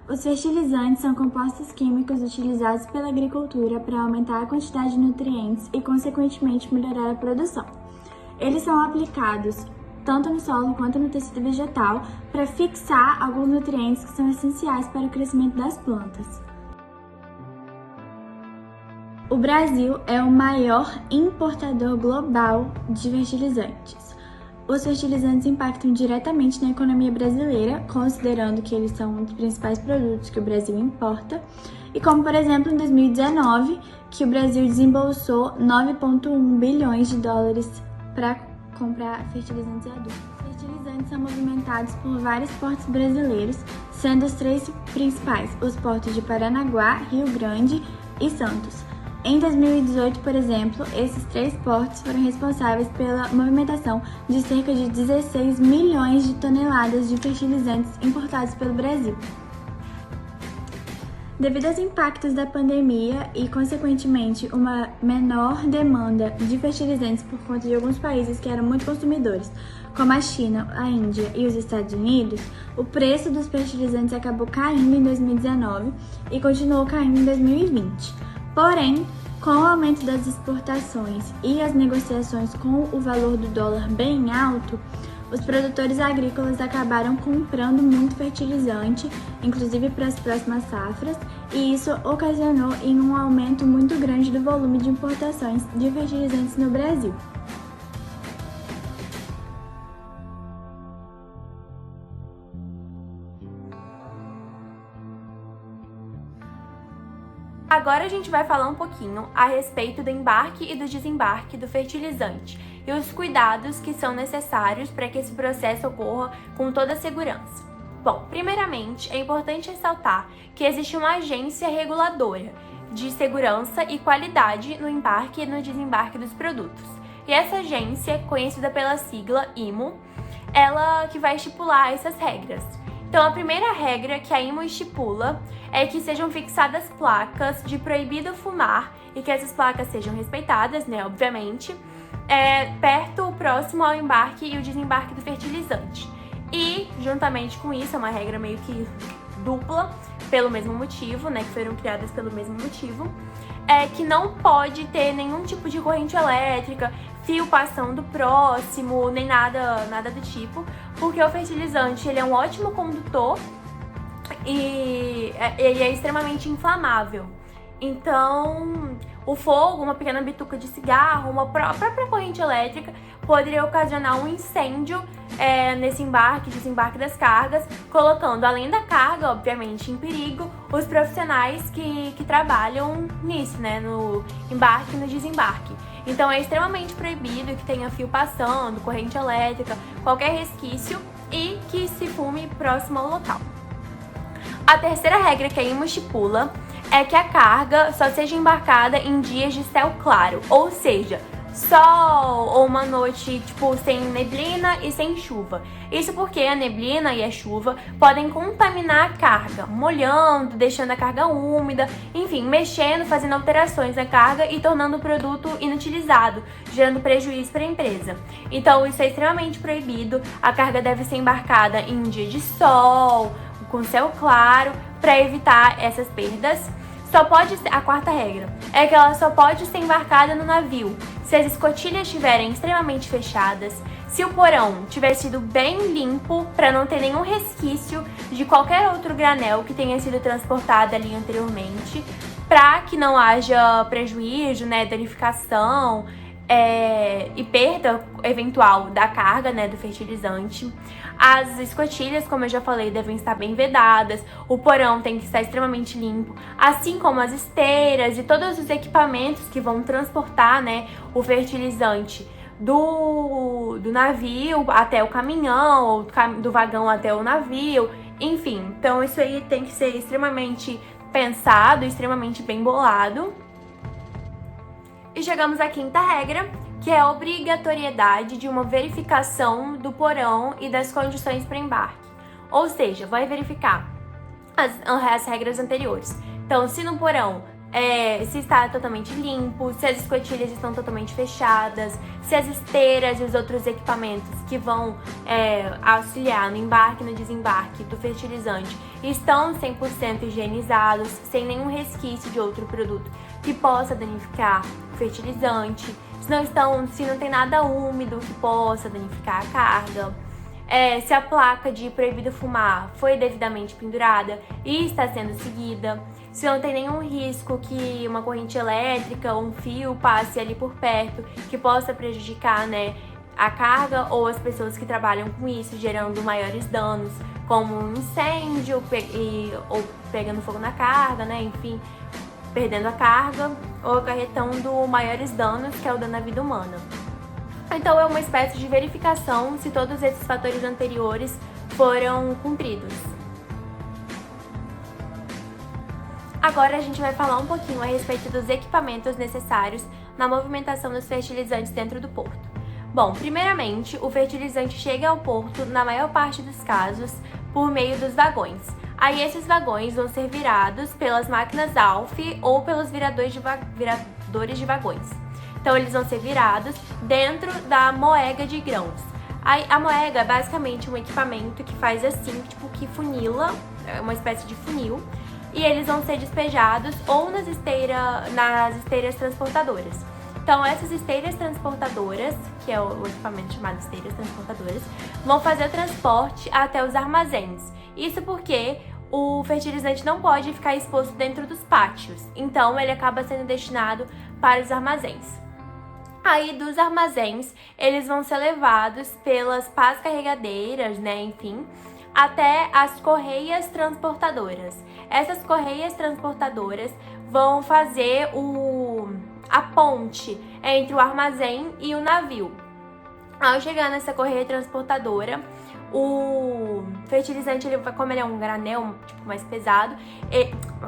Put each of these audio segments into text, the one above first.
Os fertilizantes são compostos químicos utilizados pela agricultura para aumentar a quantidade de nutrientes e, consequentemente, melhorar a produção. Eles são aplicados tanto no solo quanto no tecido vegetal para fixar alguns nutrientes que são essenciais para o crescimento das plantas. O Brasil é o maior importador global de fertilizantes. Os fertilizantes impactam diretamente na economia brasileira, considerando que eles são um dos principais produtos que o Brasil importa, e como, por exemplo, em 2019, que o Brasil desembolsou 9,1 bilhões de dólares para comprar fertilizantes adultos. Os fertilizantes são movimentados por vários portos brasileiros, sendo os três principais os portos de Paranaguá, Rio Grande e Santos. Em 2018, por exemplo, esses três portos foram responsáveis pela movimentação de cerca de 16 milhões de toneladas de fertilizantes importados pelo Brasil. Devido aos impactos da pandemia e, consequentemente, uma menor demanda de fertilizantes por conta de alguns países que eram muito consumidores, como a China, a Índia e os Estados Unidos, o preço dos fertilizantes acabou caindo em 2019 e continuou caindo em 2020. Porém, com o aumento das exportações e as negociações com o valor do dólar bem alto, os produtores agrícolas acabaram comprando muito fertilizante, inclusive para as próximas safras, e isso ocasionou em um aumento muito grande do volume de importações de fertilizantes no Brasil. Agora a gente vai falar um pouquinho a respeito do embarque e do desembarque do fertilizante e os cuidados que são necessários para que esse processo ocorra com toda a segurança. Bom, primeiramente, é importante ressaltar que existe uma agência reguladora de segurança e qualidade no embarque e no desembarque dos produtos. E essa agência, conhecida pela sigla IMO, ela que vai estipular essas regras. Então, a primeira regra que a IMO estipula é que sejam fixadas placas de proibido fumar e que essas placas sejam respeitadas, né, obviamente, próximo ao embarque e o desembarque do fertilizante. E, juntamente com isso, é uma regra meio que dupla, pelo mesmo motivo, né, que foram criadas pelo mesmo motivo, que não pode ter nenhum tipo de corrente elétrica, fio passando próximo, nem nada do tipo, porque o fertilizante ele é um ótimo condutor e ele é extremamente inflamável. Então, o fogo, uma pequena bituca de cigarro, uma própria corrente elétrica poderia ocasionar um incêndio nesse embarque e desembarque das cargas, colocando, além da carga, obviamente, em perigo, os profissionais que trabalham nisso, né, no embarque e no desembarque. Então, é extremamente proibido que tenha fio passando, corrente elétrica, qualquer resquício e que se fume próximo ao local. A terceira regra que a IMO estipula é que a carga só seja embarcada em dias de céu claro, ou seja, sol ou uma noite sem neblina e sem chuva. Isso porque a neblina e a chuva podem contaminar a carga, molhando, deixando a carga úmida, enfim, mexendo, fazendo alterações na carga e tornando o produto inutilizado, gerando prejuízo para a empresa. Então isso é extremamente proibido, a carga deve ser embarcada em dia de sol, com céu claro, para evitar essas perdas. A quarta regra é que ela só pode ser embarcada no navio se as escotilhas estiverem extremamente fechadas, se o porão tiver sido bem limpo para não ter nenhum resquício de qualquer outro granel que tenha sido transportado ali anteriormente, para que não haja prejuízo, né, danificação e perda eventual da carga, né, do fertilizante. As escotilhas, como eu já falei, devem estar bem vedadas, o porão tem que estar extremamente limpo, assim como as esteiras e todos os equipamentos que vão transportar, né, o fertilizante do navio até o caminhão, ou do vagão até o navio, enfim. Então isso aí tem que ser extremamente pensado, extremamente bem bolado. E chegamos à quinta regra, que é a obrigatoriedade de uma verificação do porão e das condições para embarque. Ou seja, vai verificar as regras anteriores. Então, se no porão se está totalmente limpo, se as escotilhas estão totalmente fechadas, se as esteiras e os outros equipamentos que vão auxiliar no embarque e no desembarque do fertilizante estão 100% higienizados, sem nenhum resquício de outro produto que possa danificar o fertilizante, se não tem nada úmido que possa danificar a carga. Se a placa de proibido fumar foi devidamente pendurada e está sendo seguida, se não tem nenhum risco que uma corrente elétrica ou um fio passe ali por perto que possa prejudicar, né, a carga ou as pessoas que trabalham com isso, gerando maiores danos, como um incêndio ou pegando fogo na carga, né, enfim, perdendo a carga ou acarretando maiores danos, que é o dano à vida humana. Então é uma espécie de verificação se todos esses fatores anteriores foram cumpridos. Agora a gente vai falar um pouquinho a respeito dos equipamentos necessários na movimentação dos fertilizantes dentro do porto. Bom, primeiramente, o fertilizante chega ao porto, na maior parte dos casos, por meio dos vagões. Aí esses vagões vão ser virados pelas máquinas ALF ou pelos viradores de vagões. Então eles vão ser virados dentro da moega de grãos. A moega é basicamente um equipamento que faz assim, tipo que funila, é uma espécie de funil, e eles vão ser despejados ou nas esteiras transportadoras. Então essas esteiras transportadoras, que é o equipamento chamado esteiras transportadoras, vão fazer o transporte até os armazéns. Isso porque o fertilizante não pode ficar exposto dentro dos pátios, então ele acaba sendo destinado para os armazéns. Aí dos armazéns, eles vão ser levados pelas pás carregadeiras, né, enfim, até as correias transportadoras. Essas correias transportadoras vão fazer a ponte entre o armazém e o navio. Ao chegar nessa correia transportadora, o fertilizante, como ele é um granel tipo, mais pesado,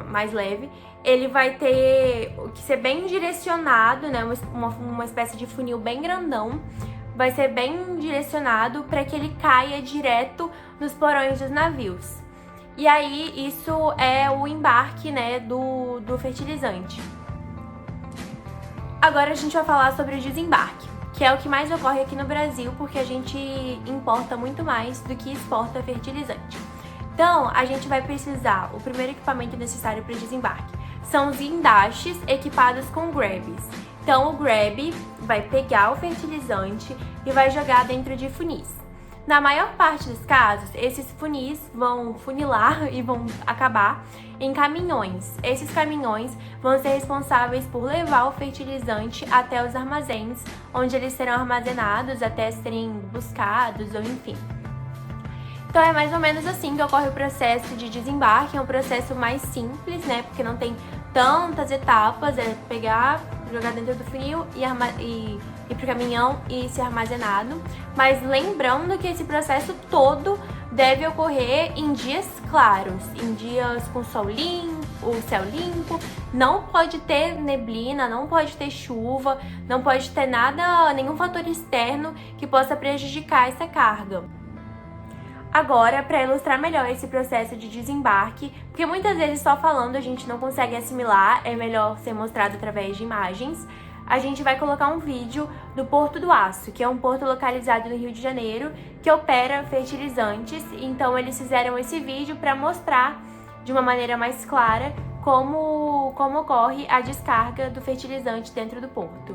mais leve, ele vai ter que ser bem direcionado, né, uma espécie de funil bem grandão, vai ser bem direcionado para que ele caia direto nos porões dos navios. E aí isso é o embarque, né, do fertilizante. Agora a gente vai falar sobre o desembarque, que é o que mais ocorre aqui no Brasil, porque a gente importa muito mais do que exporta fertilizante. Então, a gente vai precisar, o primeiro equipamento necessário para o desembarque são os guindastes equipados com grabs. Então, o grab vai pegar o fertilizante e vai jogar dentro de funis. Na maior parte dos casos, esses funis vão funilar e vão acabar em caminhões. Esses caminhões vão ser responsáveis por levar o fertilizante até os armazéns, onde eles serão armazenados até serem buscados ou enfim. Então é mais ou menos assim que ocorre o processo de desembarque, é um processo mais simples, né, porque não tem tantas etapas, é pegar, jogar dentro do funil e ir pro caminhão e ser armazenado. Mas lembrando que esse processo todo deve ocorrer em dias claros, em dias com céu limpo, não pode ter neblina, não pode ter chuva, não pode ter nenhum fator externo que possa prejudicar essa carga. Agora, para ilustrar melhor esse processo de desembarque, porque muitas vezes só falando a gente não consegue assimilar, é melhor ser mostrado através de imagens, a gente vai colocar um vídeo do Porto do Aço, que é um porto localizado no Rio de Janeiro, que opera fertilizantes. Então eles fizeram esse vídeo para mostrar de uma maneira mais clara como ocorre a descarga do fertilizante dentro do porto.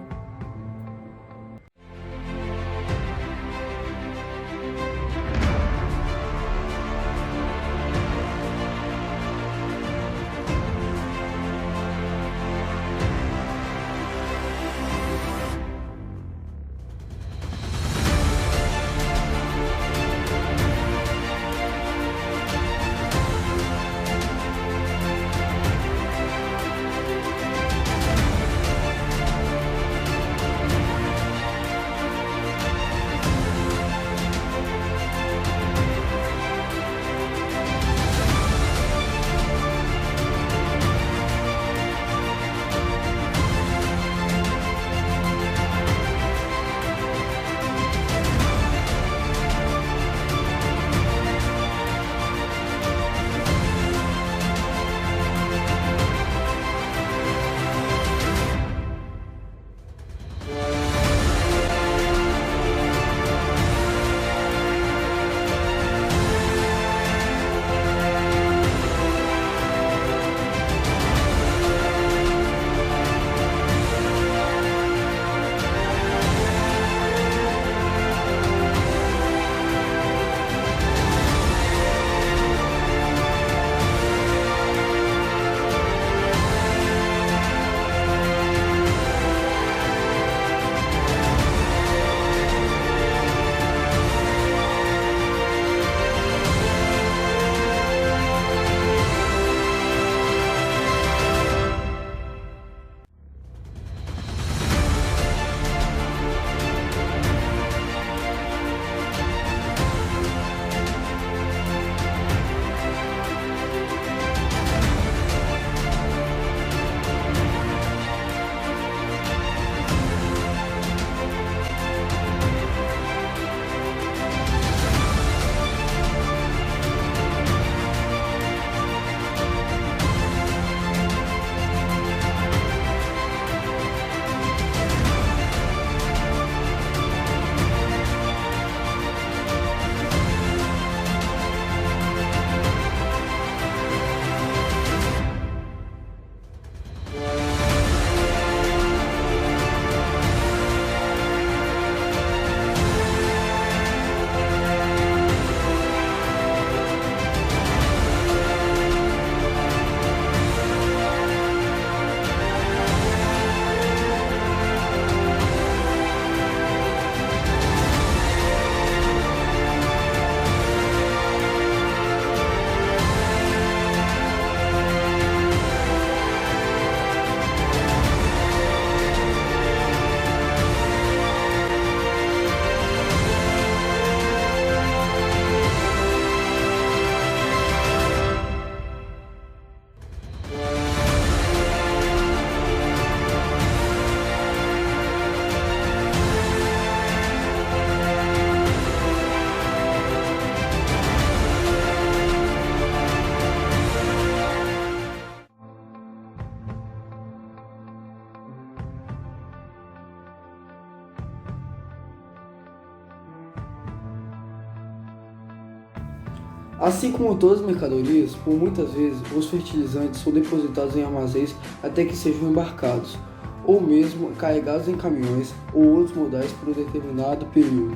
Assim como todas as mercadorias, por muitas vezes os fertilizantes são depositados em armazéns até que sejam embarcados, ou mesmo carregados em caminhões ou outros modais por um determinado período.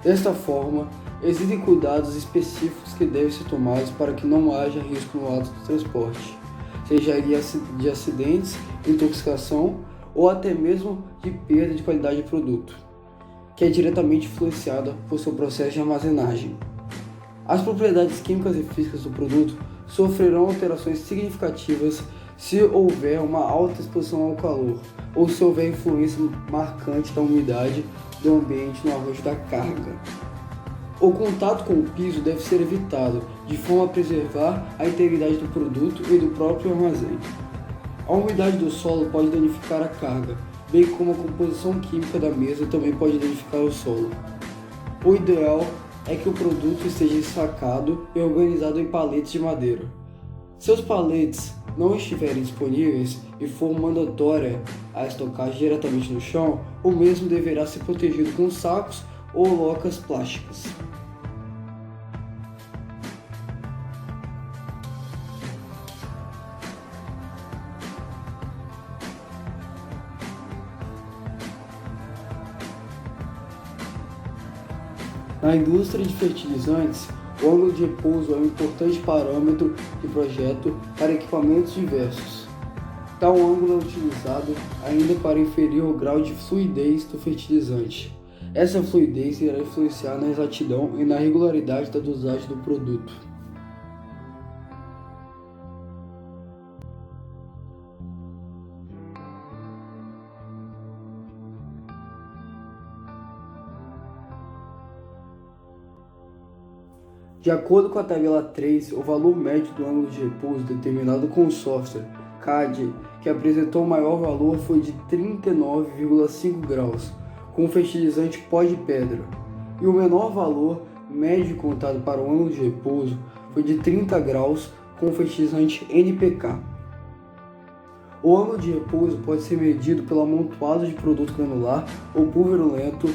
Desta forma, existem cuidados específicos que devem ser tomados para que não haja risco no ato do transporte, seja de acidentes, intoxicação ou até mesmo de perda de qualidade de produto, que é diretamente influenciada por seu processo de armazenagem. As propriedades químicas e físicas do produto sofrerão alterações significativas se houver uma alta exposição ao calor ou se houver influência marcante da umidade do ambiente no arrojo da carga. O contato com o piso deve ser evitado, de forma a preservar a integridade do produto e do próprio armazém. A umidade do solo pode danificar a carga, bem como a composição química da mesa também pode danificar o solo. O ideal é que o produto esteja ensacado e organizado em paletes de madeira. Se os paletes não estiverem disponíveis e for mandatória a estocagem diretamente no chão, o mesmo deverá ser protegido com sacos ou locas plásticas. Na indústria de fertilizantes, o ângulo de repouso é um importante parâmetro de projeto para equipamentos diversos. Tal ângulo é utilizado ainda para inferir o grau de fluidez do fertilizante. Essa fluidez irá influenciar na exatidão e na regularidade da dosagem do produto. De acordo com a tabela 3, o valor médio do ângulo de repouso determinado com o software CAD que apresentou o maior valor foi de 39,5 graus, com o fertilizante pó de pedra, e o menor valor médio contado para o ângulo de repouso foi de 30 graus com o fertilizante NPK. O ângulo de repouso pode ser medido pelo amontoado de produto granular ou pulverulento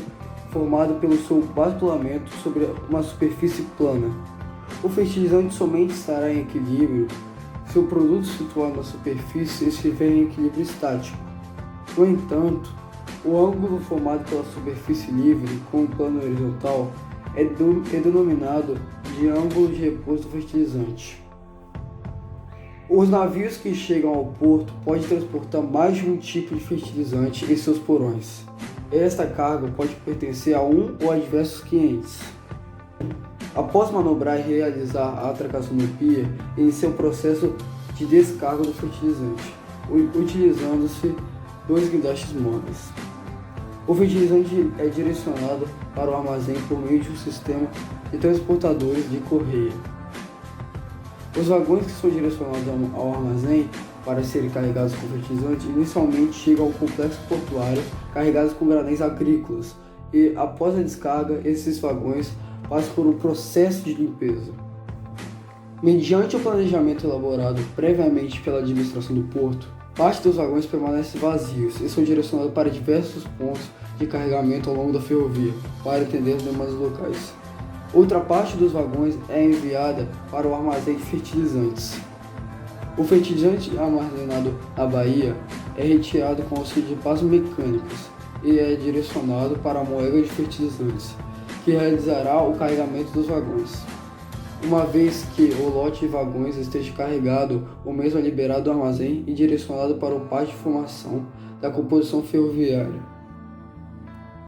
formado pelo seu basculamento sobre uma superfície plana. O fertilizante somente estará em equilíbrio se o produto situado na superfície estiver em equilíbrio estático. No entanto, o ângulo formado pela superfície livre com o plano horizontal é denominado de ângulo de repouso do fertilizante. Os navios que chegam ao porto podem transportar mais de um tipo de fertilizante em seus porões. Esta carga pode pertencer a um ou a diversos clientes. Após manobrar e realizar a atracação no pier, inicia o processo de descarga do fertilizante, utilizando-se 2 guindastes móveis. O fertilizante é direcionado para o armazém por meio de um sistema de transportadores de correia. Os vagões que são direcionados ao armazém para serem carregados com fertilizante inicialmente chegam ao complexo portuário carregados com granéis agrícolas e, após a descarga, esses vagões passam por um processo de limpeza. Mediante o planejamento elaborado previamente pela administração do porto, parte dos vagões permanecem vazios e são direcionados para diversos pontos de carregamento ao longo da ferrovia para atender as demandas locais. Outra parte dos vagões é enviada para o armazém de fertilizantes. O fertilizante armazenado na baía é retirado com auxílio de pás mecânicos e é direcionado para a moega de fertilizantes, que realizará o carregamento dos vagões. Uma vez que o lote de vagões esteja carregado, o mesmo é liberado do armazém e direcionado para o pátio de formação da composição ferroviária.